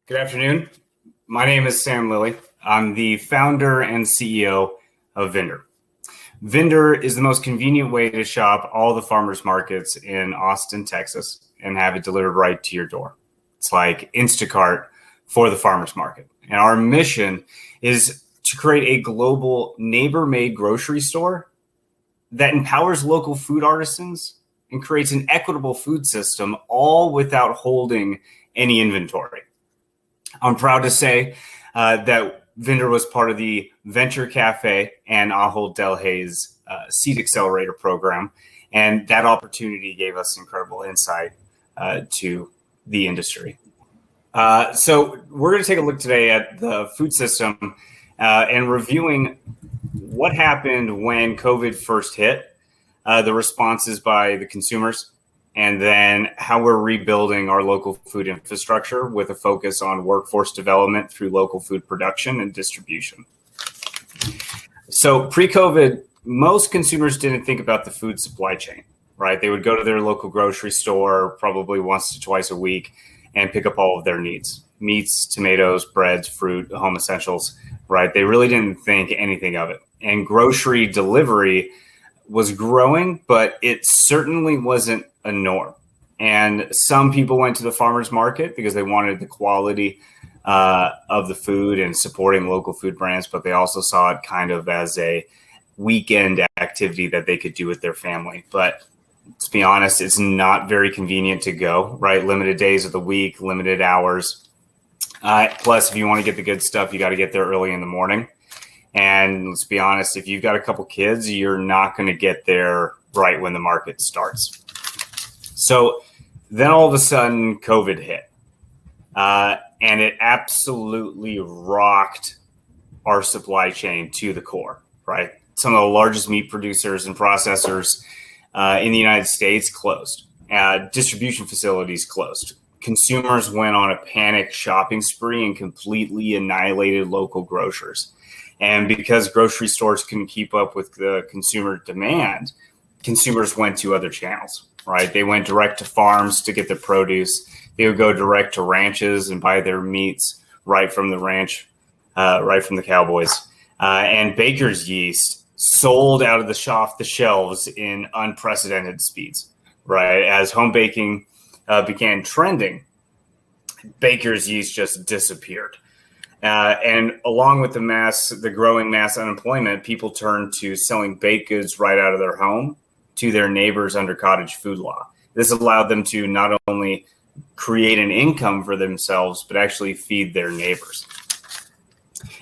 Good afternoon. My name is Sam Lilie. I'm the founder and CEO of Vinder. Vinder is the most convenient way to shop all the farmers markets in Austin, Texas, and have it delivered right to your door. It's like Instacart for the farmers market. And our mission is to create a global neighbor-made grocery store that empowers local food artisans and creates an equitable food system, all without holding any inventory. I'm proud to say that Vinder was part of the Venture Cafe and Ahold Delhaize Seed Accelerator program, and that opportunity gave us incredible insight to the industry. So we're going to take a look today at the food system and reviewing what happened when COVID first hit, the responses by the consumers, and then how we're rebuilding our local food infrastructure with a focus on workforce development through local food production and distribution. So pre-COVID, most consumers didn't think about the food supply chain, right? They would go to their local grocery store probably once to twice a week and pick up all of their needs: meats, tomatoes, breads, fruit, home essentials, right? They really didn't think anything of it. And grocery delivery was growing, but it certainly wasn't a norm. And some people went to the farmers market because they wanted the quality of the food and supporting local food brands, but they also saw it kind of as a weekend activity that they could do with their family. But to be honest, it's not very convenient to go, right? Limited days of the week, limited hours. Plus, if you want to get the good stuff, you got to get there early in the morning. And let's be honest, if you've got a couple kids, you're not going to get there right when the market starts. So then all of a sudden, COVID hit. And it absolutely rocked our supply chain to the core, right? Some of the largest meat producers and processors in the United States closed. Distribution facilities closed. Consumers went on a panic shopping spree and completely annihilated local grocers. And because grocery stores couldn't keep up with the consumer demand, consumers went to other channels, right? They went direct to farms to get their produce. They would go direct to ranches and buy their meats right from the ranch, right from the cowboys. And baker's yeast sold out of the shelves in unprecedented speeds, right? As home baking began trending, baker's yeast just disappeared. And along with the growing mass unemployment, people turned to selling baked goods right out of their home to their neighbors under cottage food law. This allowed them to not only create an income for themselves, but actually feed their neighbors.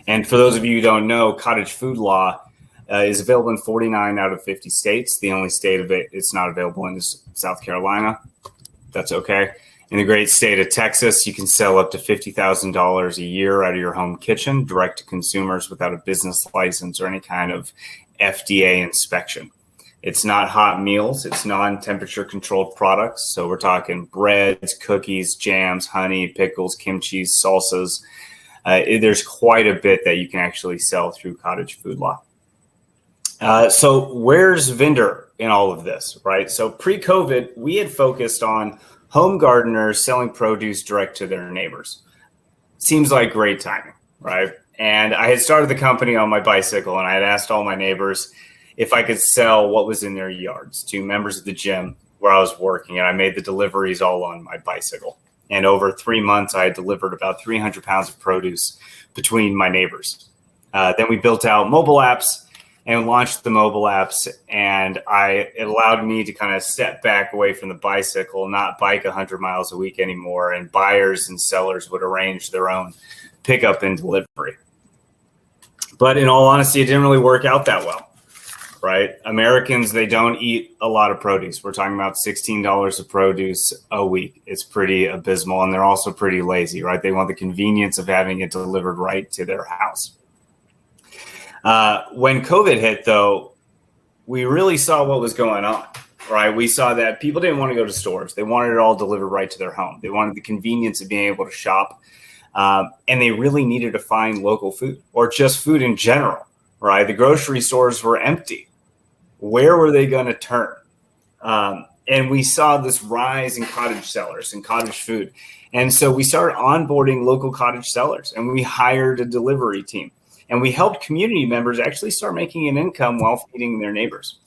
And for those of you who don't know, cottage food law is available in 49 out of 50 states. The only state of it it's not available in is South Carolina. That's okay. In the great state of Texas, you can sell up to $50,000 a year out of your home kitchen direct to consumers without a business license or any kind of FDA inspection. It's not hot meals. It's non-temperature controlled products. So we're talking breads, cookies, jams, honey, pickles, kimchi, salsas. There's quite a bit that you can actually sell through cottage food law. So where's Vinder in all of this, right? So pre-COVID, we had focused on home gardeners selling produce direct to their neighbors. Seems like great timing, right? And I had started the company on my bicycle, and I had asked all my neighbors if I could sell what was in their yards to members of the gym where I was working. And I made the deliveries all on my bicycle. And over 3 months, I had delivered about 300 pounds of produce between my neighbors. Then we built out mobile apps and launched the mobile apps, and it allowed me to kind of step back away from the bicycle, not bike 100 miles a week anymore, and buyers and sellers would arrange their own pickup and delivery. But in all honesty, it didn't really work out that well, right? Americans, they don't eat a lot of produce. We're talking about $16 of produce a week. It's pretty abysmal, and they're also pretty lazy, right? They want the convenience of having it delivered right to their house. When COVID hit, though, we really saw what was going on, right? We saw that people didn't want to go to stores. They wanted it all delivered right to their home. They wanted the convenience of being able to shop. And they really needed to find local food or just food in general, right? The grocery stores were empty. Where were they going to turn? And we saw this rise in cottage sellers and cottage food. And so we started onboarding local cottage sellers, and we hired a delivery team. And we helped community members actually start making an income while feeding their neighbors.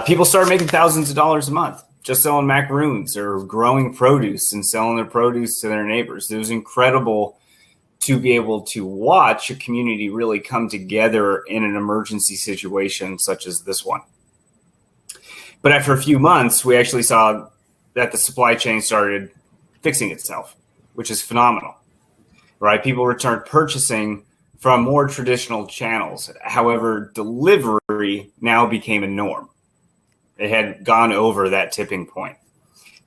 People started making thousands of dollars a month just selling macaroons or growing produce and selling their produce to their neighbors. It was incredible to be able to watch a community really come together in an emergency situation such as this one. But after a few months, we actually saw that the supply chain started fixing itself, which is phenomenal, right? People returned purchasing from more traditional channels. However, delivery now became a norm. It had gone over that tipping point.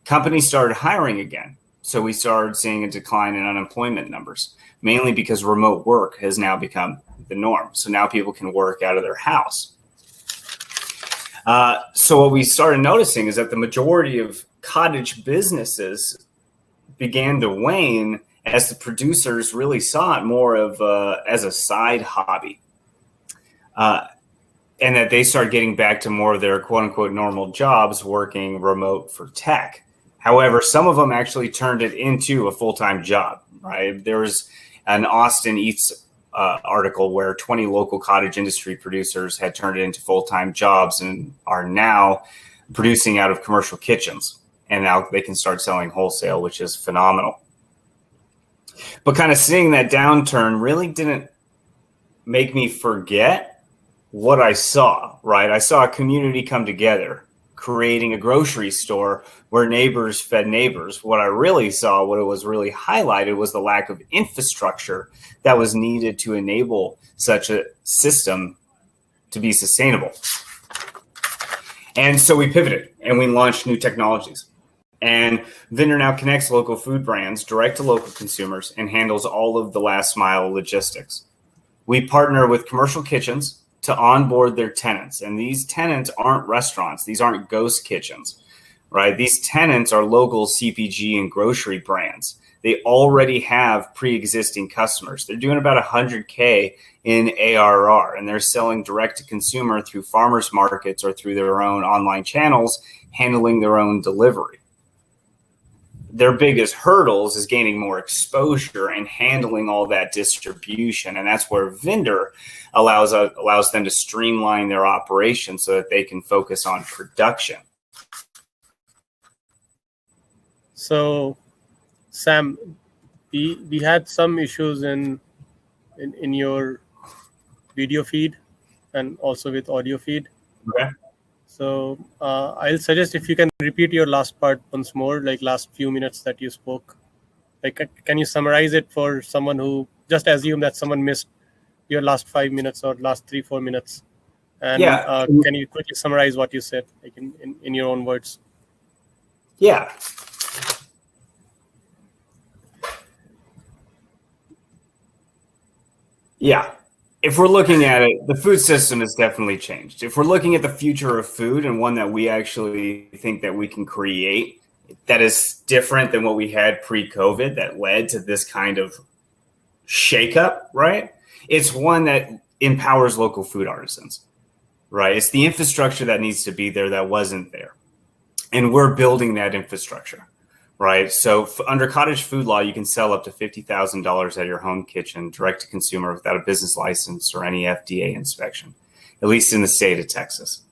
Companies started hiring again. So we started seeing a decline in unemployment numbers, mainly because remote work has now become the norm. So now people can work out of their house. So what we started noticing is that the majority of cottage businesses began to wane as the producers really saw it more of as a side hobby. And that they started getting back to more of their quote unquote normal jobs working remote for tech. However, some of them actually turned it into a full-time job, right? There was an Austin Eats article where 20 local cottage industry producers had turned it into full-time jobs and are now producing out of commercial kitchens. And now they can start selling wholesale, which is phenomenal. But kind of seeing that downturn really didn't make me forget what I saw, right? I saw a community come together, creating a grocery store where neighbors fed neighbors. What I really saw, what it was really highlighted, was the lack of infrastructure that was needed to enable such a system to be sustainable. And so we pivoted and we launched new technologies. And Vinder now connects local food brands direct to local consumers and handles all of the last mile logistics. We partner with commercial kitchens to onboard their tenants. And these tenants aren't restaurants. These aren't ghost kitchens, right? These tenants are local CPG and grocery brands. They already have pre-existing customers. They're doing about 100K in ARR, and they're selling direct to consumer through farmers markets or through their own online channels, handling their own delivery. Their biggest hurdles is gaining more exposure and handling all that distribution. And that's where Vinder allows them to streamline their operation so that they can focus on production. So, Sam, we had some issues in your video feed and also with audio feed. Okay. So I'll suggest if you can repeat your last part once more, like last few minutes that you spoke. Like, can you summarize it for someone who just assume that someone missed your last 5 minutes or last 3-4 minutes? And yeah. Can you quickly summarize what you said, like in your own words? Yeah. Yeah. If we're looking at it, the food system has definitely changed. If we're looking at the future of food and one that we actually think that we can create that is different than what we had pre-COVID that led to this kind of shakeup, right? It's one that empowers local food artisans, right? It's the infrastructure that needs to be there that wasn't there. And we're building that infrastructure. Right. So under cottage food law, you can sell up to $50,000 at your home kitchen direct to consumer without a business license or any FDA inspection, at least in the state of Texas.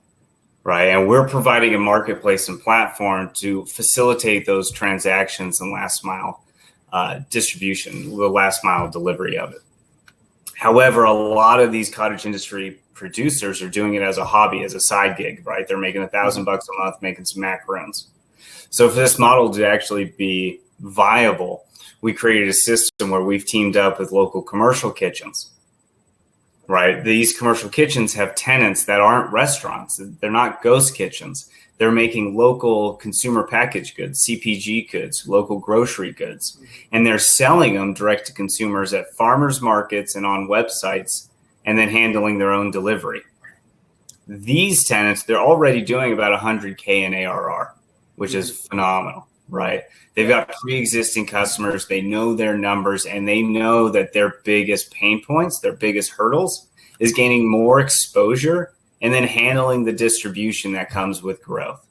Right. And we're providing a marketplace and platform to facilitate those transactions and last mile distribution, the last mile delivery of it. However, a lot of these cottage industry producers are doing it as a hobby, as a side gig. Right. They're making $1,000 a month making some macarons. So for this model to actually be viable, we created a system where we've teamed up with local commercial kitchens, right? These commercial kitchens have tenants that aren't restaurants. They're not ghost kitchens. They're making local consumer packaged goods, CPG goods, local grocery goods, and they're selling them direct to consumers at farmers markets and on websites, and then handling their own delivery. These tenants, they're already doing about 100K in ARR. Which is phenomenal, right? They've got pre-existing customers. They know their numbers, and they know that their biggest pain points, their biggest hurdles is gaining more exposure and then handling the distribution that comes with growth.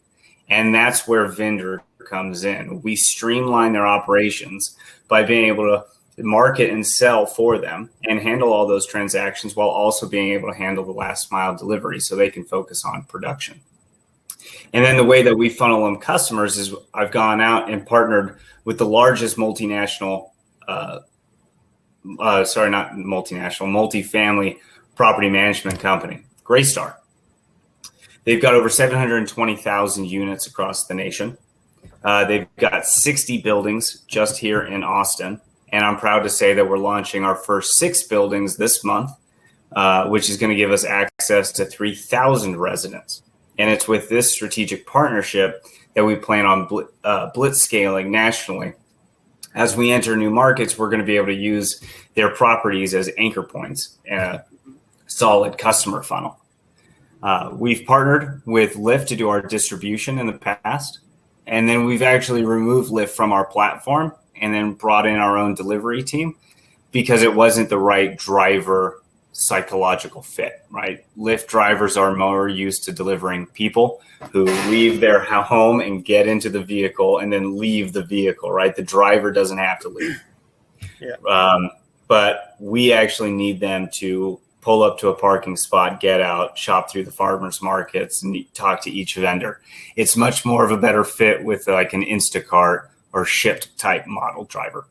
And that's where Vinder comes in. We streamline their operations by being able to market and sell for them and handle all those transactions while also being able to handle the last mile delivery so they can focus on production. And then the way that we funnel them customers is I've gone out and partnered with the largest multinational, multifamily property management company, Greystar. They've got over 720,000 units across the nation. They've got 60 buildings just here in Austin. And I'm proud to say that we're launching our first 6 buildings this month, which is going to give us access to 3,000 residents. And it's with this strategic partnership that we plan on blitz scaling nationally. As we enter new markets, we're going to be able to use their properties as anchor points and a solid customer funnel. We've partnered with Lyft to do our distribution in the past, and then we've actually removed Lyft from our platform and then brought in our own delivery team because it wasn't the right driver psychological fit, right? Lyft drivers are more used to delivering people who leave their home and get into the vehicle and then leave the vehicle, right? The driver doesn't have to leave. Yeah. But we actually need them to pull up to a parking spot, get out, shop through the farmers markets, and talk to each vendor. It's much more of a better fit with like an Instacart or Shipt type model driver.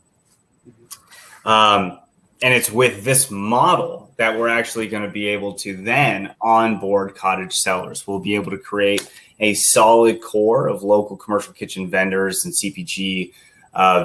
And it's with this model that we're actually going to be able to then onboard cottage sellers. We'll be able to create a solid core of local commercial kitchen vendors and CPG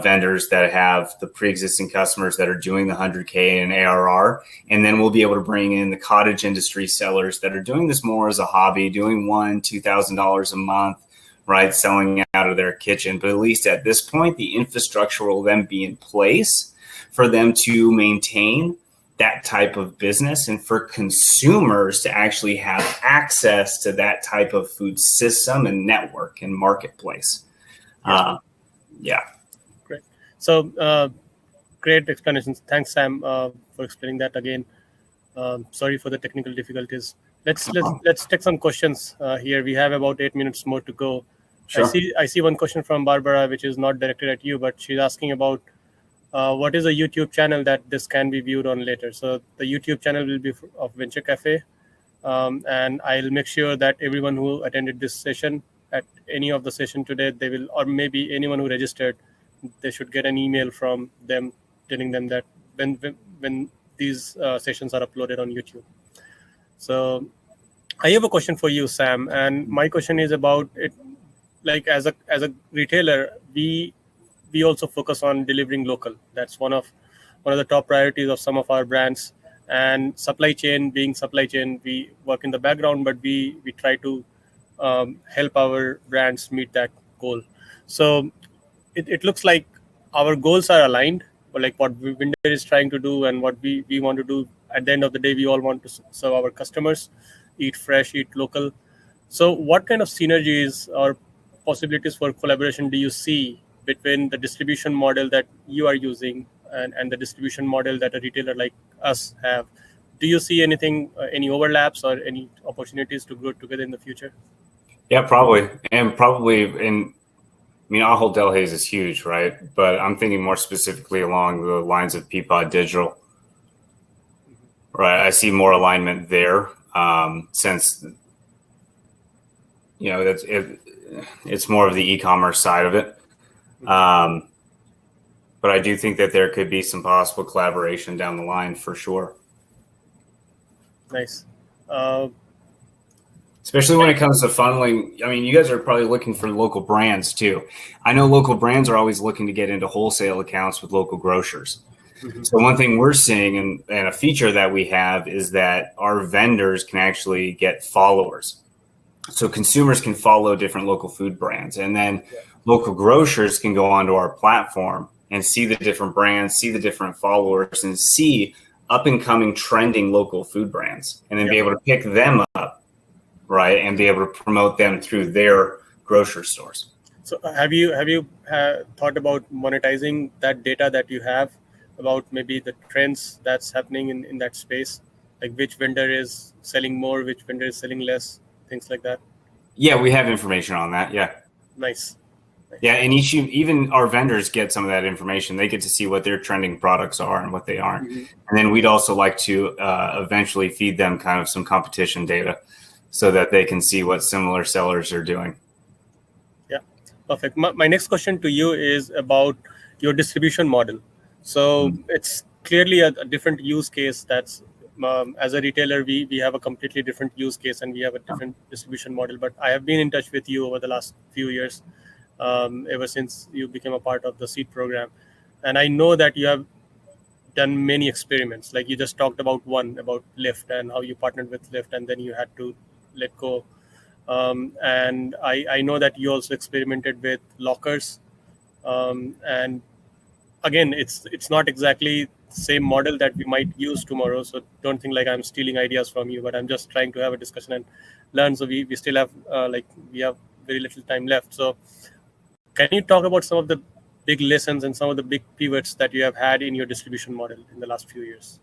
vendors that have the pre-existing customers that are doing the 100K in ARR. And then we'll be able to bring in the cottage industry sellers that are doing this more as a hobby, doing $1,000, $2,000 a month, right? Selling out of their kitchen. But at least at this point, the infrastructure will then be in place for them to maintain that type of business and for consumers to actually have access to that type of food system and network and marketplace. Yeah. Great. So great explanations. Thanks, Sam, for explaining that again. Sorry for the technical difficulties. Let's take some questions here. We have about 8 minutes more to go. Sure. I see one question from Barbara, which is not directed at you, but she's asking about what is a YouTube channel that this can be viewed on later. So the YouTube channel will be of Venture Cafe. And I'll make sure that everyone who attended this session at any of the session today, they will, or maybe anyone who registered, they should get an email from them telling them that when these sessions are uploaded on YouTube. So I have a question for you, Sam. And my question is about it. Like as a retailer, we also focus on delivering local. That's one of the top priorities of some of our brands. And supply chain, being supply chain, we work in the background, but we try to help our brands meet that goal. So it looks like our goals are aligned, but like what Vinder is trying to do and what we want to do. At the end of the day, we all want to serve our customers, eat fresh, eat local. So what kind of synergies or possibilities for collaboration do you see between the distribution model that you are using and the distribution model that a retailer like us have? Do you see anything, any overlaps or any opportunities to grow together in the future? Yeah, probably. And probably Ahold Delhaize is huge, right? But I'm thinking more specifically along the lines of Peapod Digital, right? I see more alignment there since, it's more of the e-commerce side of it. But I do think that there could be some possible collaboration down the line for sure. Nice. Especially when it comes to funneling. I mean, you guys are probably looking for local brands too. I know local brands are always looking to get into wholesale accounts with local grocers. Mm-hmm. So one thing we're seeing and a feature that we have is that our vendors can actually get followers. So consumers can follow different local food brands, and then local grocers can go onto our platform and see the different brands, see the different followers, and see up and coming trending local food brands, and then be able to pick them up, right, and be able to promote them through their grocery stores. So have you thought about monetizing that data that you have about maybe the trends that's happening in that space? like which vendor is selling more, which vendor is selling less, things like that? Yeah, we have information on that. Yeah. Nice. Yeah, and even our vendors get some of that information. They get to see what their trending products are and what they aren't. Mm-hmm. And then we'd also like to eventually feed them kind of some competition data so that they can see what similar sellers are doing. Yeah, perfect. My next question to you is about your distribution model. So it's clearly a different use case. That's as a retailer, we have a completely different use case and we have a different distribution model. But I have been in touch with you over the last few years, ever since you became a part of the seed program, and I know that you have done many experiments. Like you just talked about one about Lyft and how you partnered with Lyft, and then you had to let go. And I know that you also experimented with lockers, and again, it's not exactly same model that we might use tomorrow. So don't think like I'm stealing ideas from you, but I'm just trying to have a discussion and learn. So we still have we have very little time left. So can you talk about some of the big lessons and some of the big pivots that you have had in your distribution model in the last few years?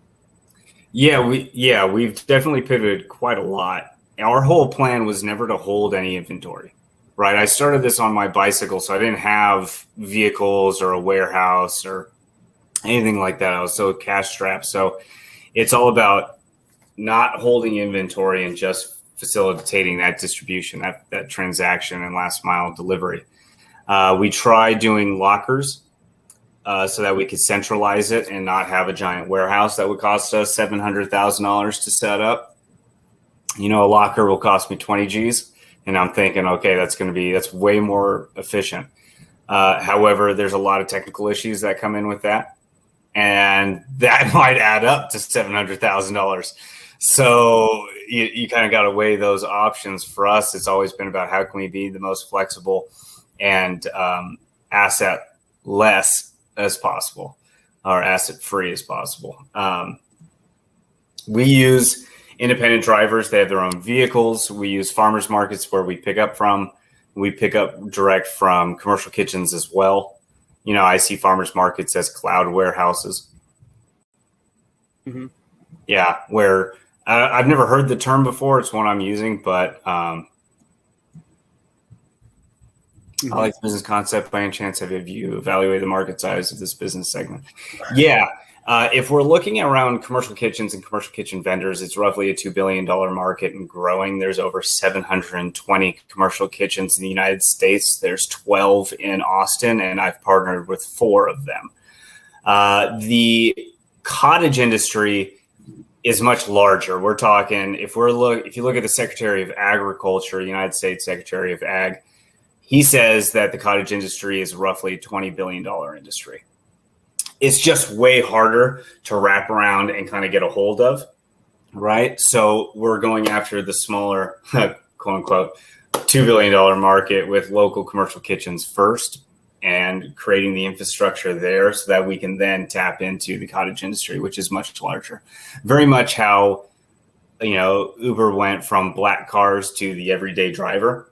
Yeah, we've definitely pivoted quite a lot. Our whole plan was never to hold any inventory, right? I started this on my bicycle, so I didn't have vehicles or a warehouse or anything like that. I was so cash strapped. So it's all about not holding inventory and just facilitating that distribution, that transaction and last mile delivery. We tried doing lockers so that we could centralize it and not have a giant warehouse that would cost us $700,000 to set up. You know, a locker will cost me 20 G's. And I'm thinking, okay, that's way more efficient. However, there's a lot of technical issues that come in with that. And that might add up to $700,000. So you kind of got to weigh those options. For us, it's always been about how can we be the most flexible and asset less as possible, or asset free as possible. We use independent drivers. They have their own vehicles. We use farmers markets where we pick up from. We pick up direct from commercial kitchens as well. You know, I see farmers markets as cloud warehouses. Mm-hmm. Yeah, where I've never heard the term before. It's one I'm using, but I like the business concept. By any chance, have you evaluated the market size of this business segment? Yeah. If we're looking around commercial kitchens and commercial kitchen vendors, it's roughly a $2 billion market and growing. There's over 720 commercial kitchens in the United States. There's 12 in Austin, and I've partnered with 4 of them. The cottage industry is much larger. We're talking, if you look at the Secretary of Agriculture, the United States Secretary of Ag, he says that the cottage industry is roughly a $20 billion industry. It's just way harder to wrap around and kind of get a hold of, right? So we're going after the smaller, quote unquote, $2 billion market with local commercial kitchens first and creating the infrastructure there so that we can then tap into the cottage industry, which is much larger. Very much how, you know, Uber went from black cars to the everyday driver.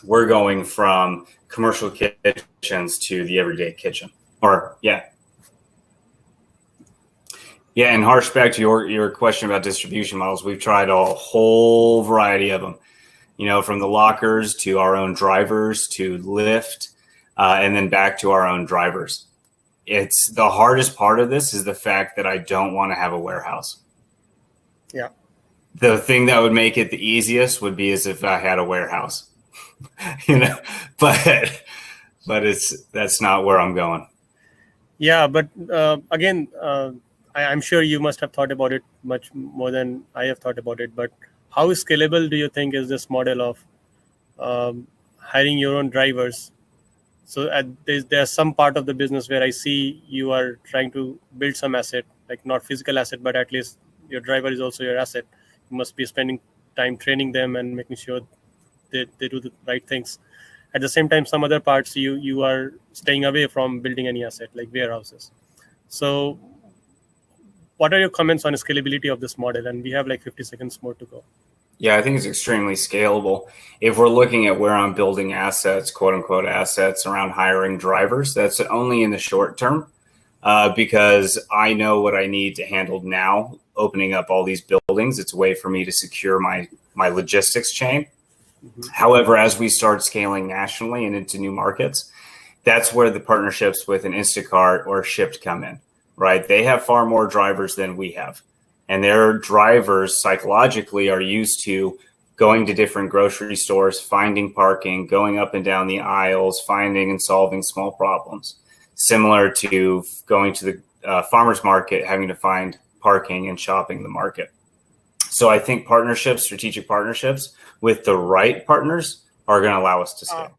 We're going from commercial kitchens to the everyday kitchen. Yeah, and Harsh, back to your question about distribution models, we've tried a whole variety of them, you know, from the lockers to our own drivers to Lyft, and then back to our own drivers. It's the hardest part of this is the fact that I don't want to have a warehouse. Yeah. The thing that would make it the easiest would be as if I had a warehouse, you know, but that's not where I'm going. Yeah, but again, I'm sure you must have thought about it much more than I have thought about it. But how scalable do you think is this model of hiring your own drivers? So there's some part of the business where I see you are trying to build some asset, like not physical asset, but at least your driver is also your asset. You must be spending time training them and making sure they do the right things. At the same time, some other parts you are staying away from building any asset like warehouses. So what are your comments on scalability of this model? And we have like 50 seconds more to go. Yeah, I think it's extremely scalable. If we're looking at where I'm building assets, quote unquote assets around hiring drivers, that's only in the short term. because I know what I need to handle now, opening up all these buildings. It's a way for me to secure my logistics chain. However, as we start scaling nationally and into new markets, that's where the partnerships with an Instacart or Shipt come in, right? They have far more drivers than we have. And their drivers psychologically are used to going to different grocery stores, finding parking, going up and down the aisles, finding and solving small problems. Similar to going to the farmer's market, having to find parking and shopping the market. So I think partnerships, strategic partnerships with the right partners are going to allow us to scale.